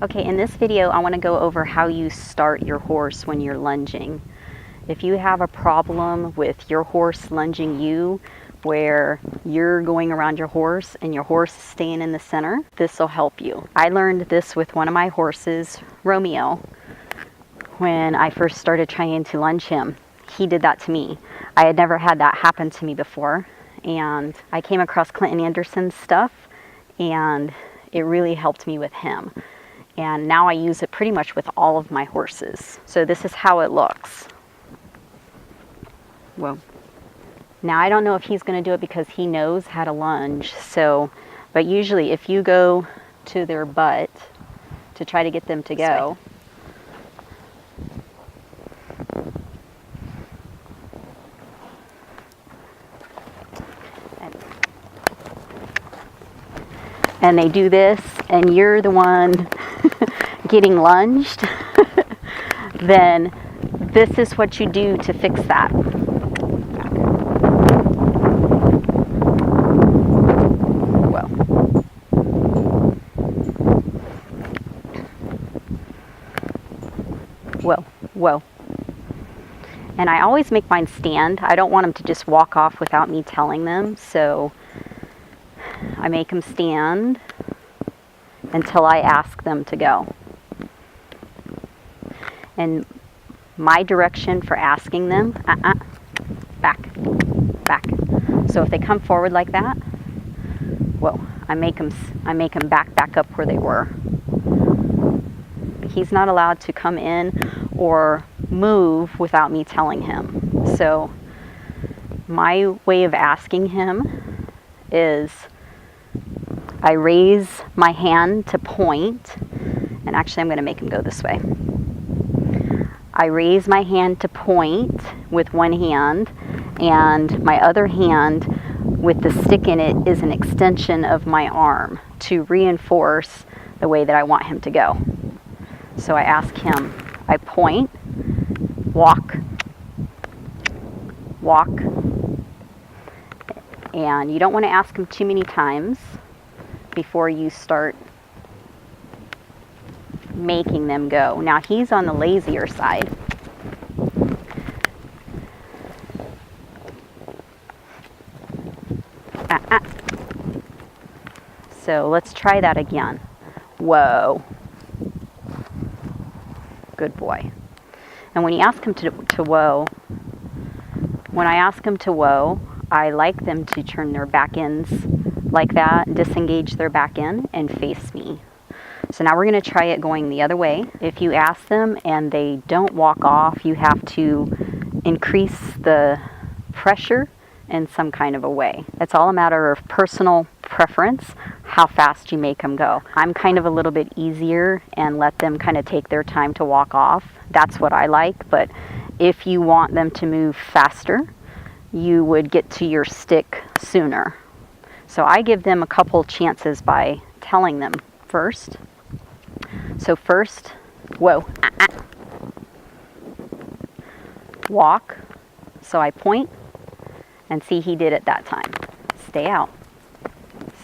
Okay, in this video I want to go over how you start your horse when you're lunging. If you have a problem with your horse lunging you, where you're going around your horse and your horse is staying in the center, this will help you. I learned this with one of my horses, Romeo, when I first started trying to lunge him. He did that to me. I had never had that happen to me before, and I came across Clinton Anderson's stuff, and it really helped me with him. And now I use it pretty much with all of my horses. So this is how it looks. Whoa. Now I don't know if he's going to do it because he knows how to lunge. So, but usually if you go to their butt to try to get them to go, and they do this, and you're the one getting lunged, then this is what you do to fix that. Whoa. Whoa, whoa. And I always make mine stand. I don't want them to just walk off without me telling them, so I make them stand until I ask them to go. And my direction for asking them, back, back. So if they come forward like that, whoa, I make them back up where they were. He's not allowed to come in or move without me telling him. So my way of asking him is I raise my hand to point, and actually I'm going to make him go this way. I raise my hand to point with one hand, and my other hand with the stick in it is an extension of my arm to reinforce the way that I want him to go. So I ask him, I point, walk, walk, and you don't want to ask him too many times before you start making them go. Now he's on the lazier side. So let's try that again. Whoa. Good boy. And when you ask him to whoa, when I ask him to whoa, I like them to turn their back ends like that, disengage their back end, and face me. So now we're going to try it going the other way. If you ask them and they don't walk off, you have to increase the pressure in some kind of a way. It's all a matter of personal preference, how fast you make them go. I'm kind of a little bit easier and let them kind of take their time to walk off. That's what I like, but if you want them to move faster, you would get to your stick sooner. So I give them a couple chances by telling them first. So first, whoa, walk. So I point, and see, he did it that time. Stay out,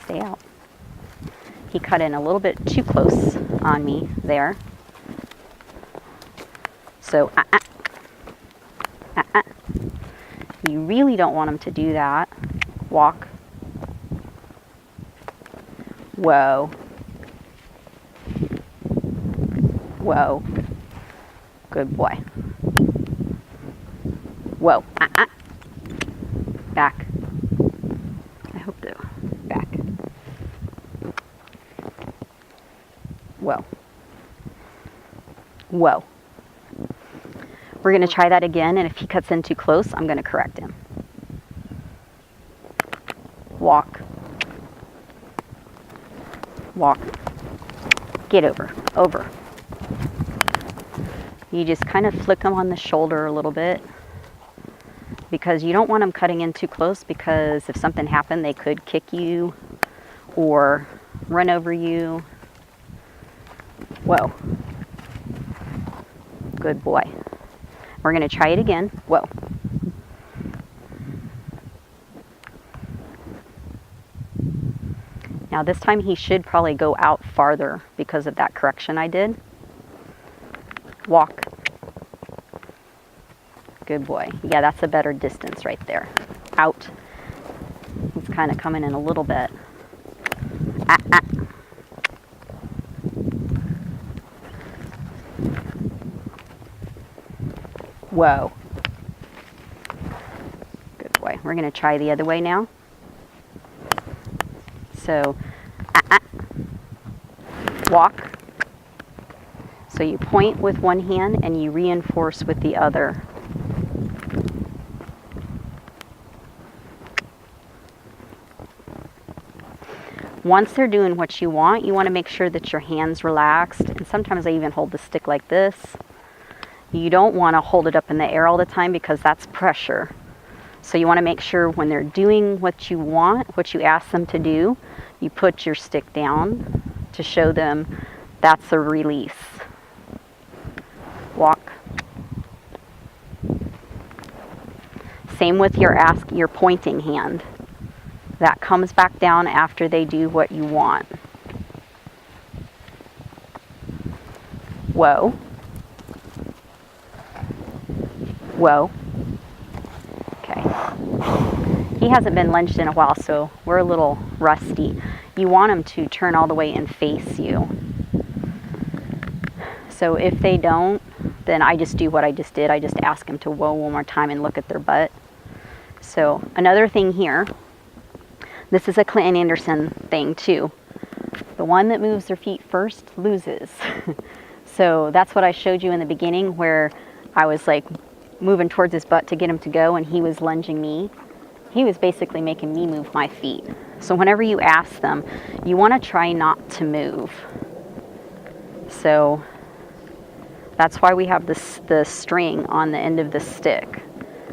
stay out. He cut in a little bit too close on me there. So you really don't want him to do that. Walk. Whoa. Whoa. Good boy. Whoa. Back. I hope so. Back. Whoa. Whoa. We're going to try that again, and if he cuts in too close, I'm going to correct him. Walk. Walk. Get over. Over. You just kind of flick them on the shoulder a little bit, because you don't want them cutting in too close, because if something happened, they could kick you or run over you. Whoa. Good boy. We're going to try it again. Whoa. Now this time he should probably go out farther because of that correction I did. Walk. Good boy. Yeah, that's a better distance right there. Out. He's kind of coming in a little bit. Ah, ah. Whoa. Good boy. We're going to try the other way now. So, walk. So you point with one hand and you reinforce with the other. Once they're doing what you want to make sure that your hand's relaxed. And sometimes I even hold the stick like this. You don't want to hold it up in the air all the time because that's pressure. So you want to make sure when they're doing what you want, what you ask them to do, you put your stick down to show them that's a release. Walk. Same with your pointing hand. That comes back down after they do what you want. Whoa. Whoa. Okay. He hasn't been lunged in a while, so we're a little rusty. You want him to turn all the way and face you. So if they don't, then I just do what I just did. I just ask them to whoa one more time and look at their butt. So another thing here, this is a Clinton Anderson thing too. The one that moves their feet first loses. So that's what I showed you in the beginning where I was like moving towards his butt to get him to go and he was lunging me. He was basically making me move my feet. So whenever you ask them, you want to try not to move. So that's why we have the string on the end of the stick.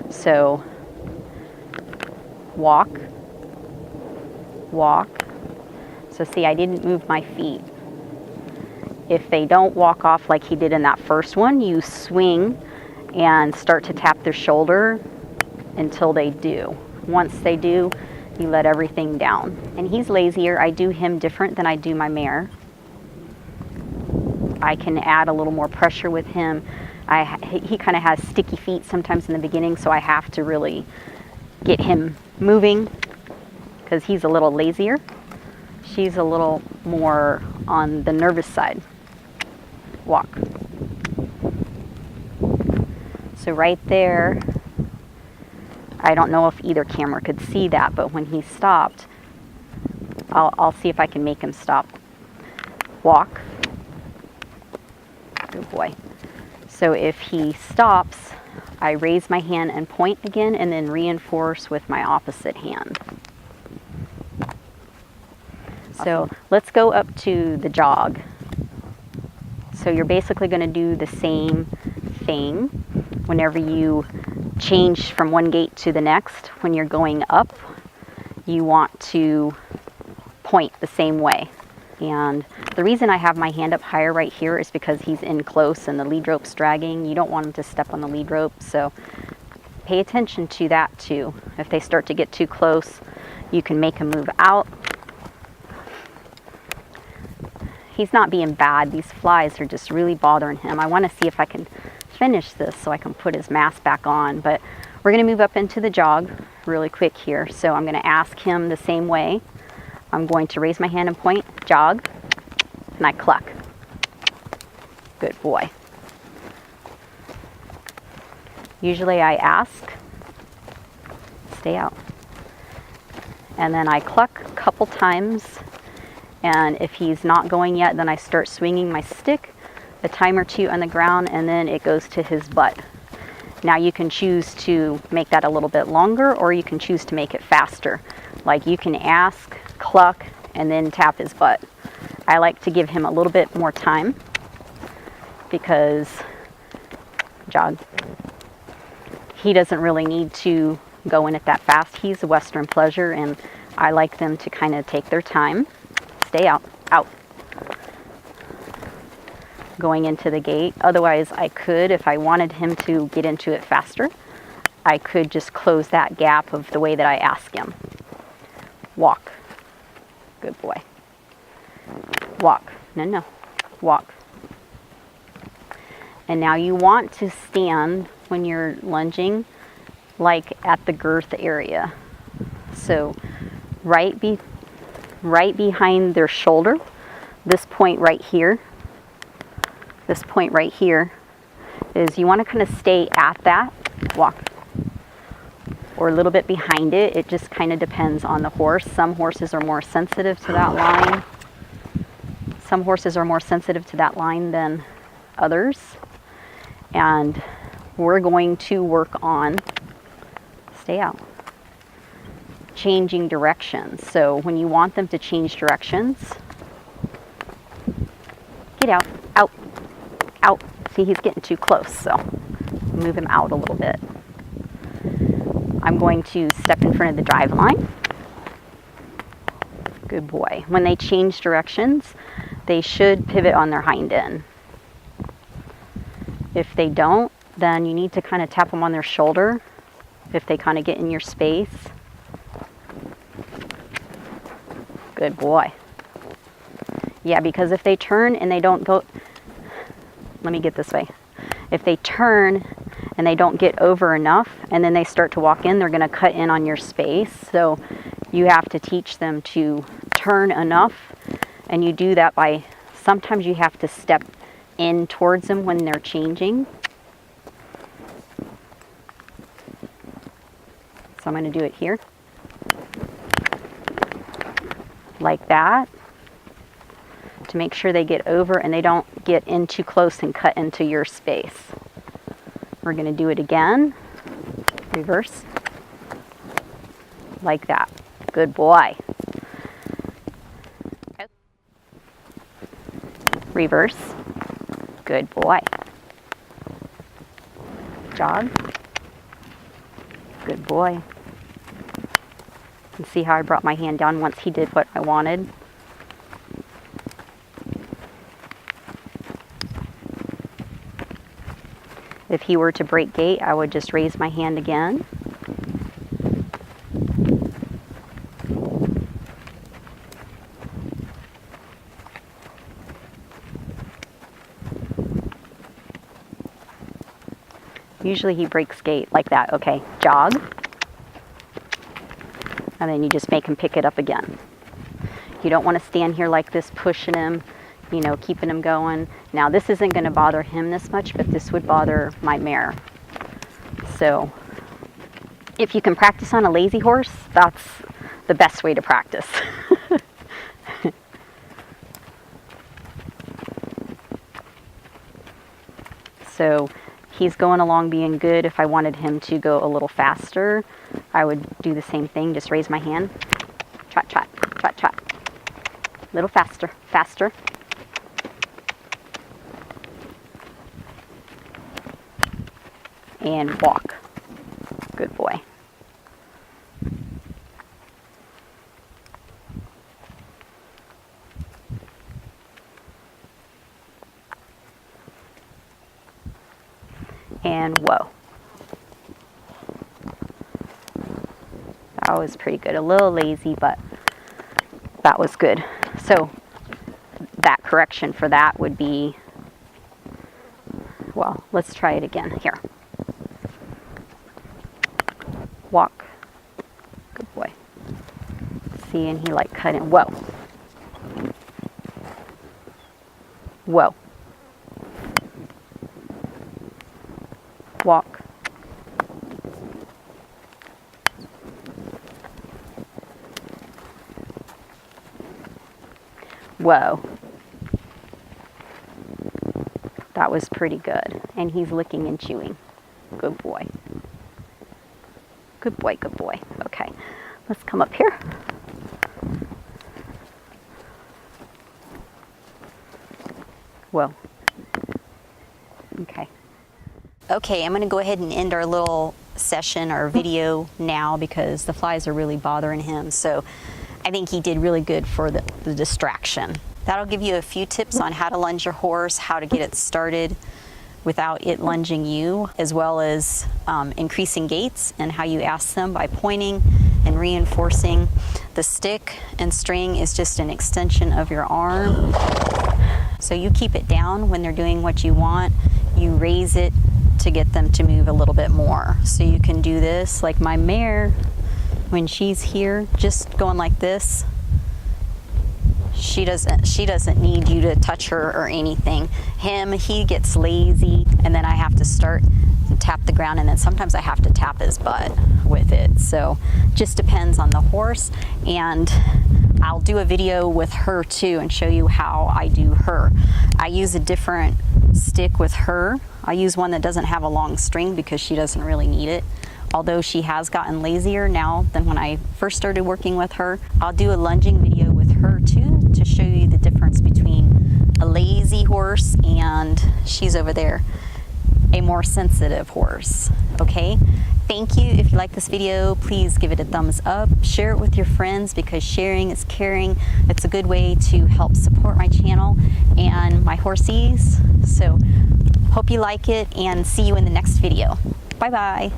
So walk, walk. So see, I didn't move my feet. If they don't walk off like he did in that first one, you swing and start to tap their shoulder until they do. Once they do, you let everything down. And he's lazier. I do him different than I do my mare. I can add a little more pressure with him. He kind of has sticky feet sometimes in the beginning, so I have to really get him moving because he's a little lazier. She's a little more on the nervous side. Walk. So right there, I don't know if either camera could see that, but when he stopped, I'll see if I can make him stop. Walk. Good boy. So if he stops, I raise my hand and point again and then reinforce with my opposite hand. So let's go up to the jog. So you're basically going to do the same thing whenever you change from one gait to the next. When you're going up, you want to point the same way. And the reason I have my hand up higher right here is because he's in close and the lead rope's dragging. You don't want him to step on the lead rope, so pay attention to that too. If they start to get too close, you can make him move out. He's not being bad. These flies are just really bothering him. I want to see if I can finish this so I can put his mask back on, but we're going to move up into the jog really quick here. So I'm going to ask him the same way. I'm going to raise my hand and point, jog, and I cluck. Good boy. Usually I ask, stay out. And then I cluck a couple times, and if he's not going yet, then I start swinging my stick, a time or two on the ground, and then it goes to his butt. Now you can choose to make that a little bit longer, or you can choose to make it faster. Like you can ask, cluck, and then tap his butt. I like to give him a little bit more time because jog. He doesn't really need to go in it that fast. He's a Western pleasure, and I like them to kind of take their time. Stay out, out. Going into the gate. Otherwise, I could, if I wanted him to get into it faster, I could just close that gap of the way that I ask him. Walk. Good boy. walk. No, no, walk. And now you want to stand when you're lunging like at the girth area. So right behind their shoulder, this point right here, is you want to kind of stay at that, walk, or a little bit behind it. It just kind of depends on the horse. Some horses are more sensitive to that line. Some horses are more sensitive to that line than others. And we're going to work on, stay out, changing directions. So when you want them to change directions, get out, out, out. See, he's getting too close, so move him out a little bit. I'm going to step in front of the drive line. Good boy. When they change directions, they should pivot on their hind end. If they don't, then you need to kind of tap them on their shoulder if they kind of get in your space. Good boy. Yeah, because if they turn and they don't go, let me get this way. If they turn and they don't get over enough and then they start to walk in, they're going to cut in on your space. So you have to teach them to turn enough, and you do that by, sometimes you have to step in towards them when they're changing. So I'm going to do it here. Like that. To make sure they get over and they don't get in too close and cut into your space. We're going to do it again. Reverse. Like that. Good boy. Reverse. Good boy. Jog. Good boy. And see how I brought my hand down once he did what I wanted. If he were to break gait, I would just raise my hand again. Usually he breaks gait like that. Okay, jog. And then you just make him pick it up again. You don't want to stand here like this pushing him, you know, keeping him going. Now this isn't going to bother him this much, but this would bother my mare. So if you can practice on a lazy horse, that's the best way to practice. So he's going along being good. If I wanted him to go a little faster, I would do the same thing. Just raise my hand. Trot, trot, trot, trot. A little faster, faster. And walk. Good boy. And whoa. That was pretty good. A little lazy, but that was good. So that correction for that would be, well, let's try it again. Here. Walk. Good boy. See, and he like cut in. Whoa. Whoa. Walk. Whoa. That was pretty good. And he's licking and chewing. Good boy. Good boy, good boy. Okay, let's come up here. Whoa. Okay. Okay, I'm going to go ahead and end our little session, our video now, because the flies are really bothering him. So I think he did really good for the distraction. That'll give you a few tips on how to lunge your horse, how to get it started without it lunging you, as well as increasing gaits and how you ask them by pointing and reinforcing. The stick and string is just an extension of your arm. So you keep it down when they're doing what you want. You raise it to get them to move a little bit more. So you can do this, like my mare, when she's here, just going like this. She doesn't need you to touch her or anything. Him, he gets lazy, and then I have to start to tap the ground, and then sometimes I have to tap his butt with it. So just depends on the horse, and I'll do a video with her too and show you how I do her. I use a different stick with her. I use one that doesn't have a long string because she doesn't really need it. Although she has gotten lazier now than when I first started working with her. I'll do a lunging video with her too to show you the difference between a lazy horse and, she's over there, a more sensitive horse, okay? Thank you. If you like this video, please give it a thumbs up. Share it with your friends because sharing is caring. It's a good way to help support my channel and my horsies. So hope you like it and see you in the next video. Bye-bye.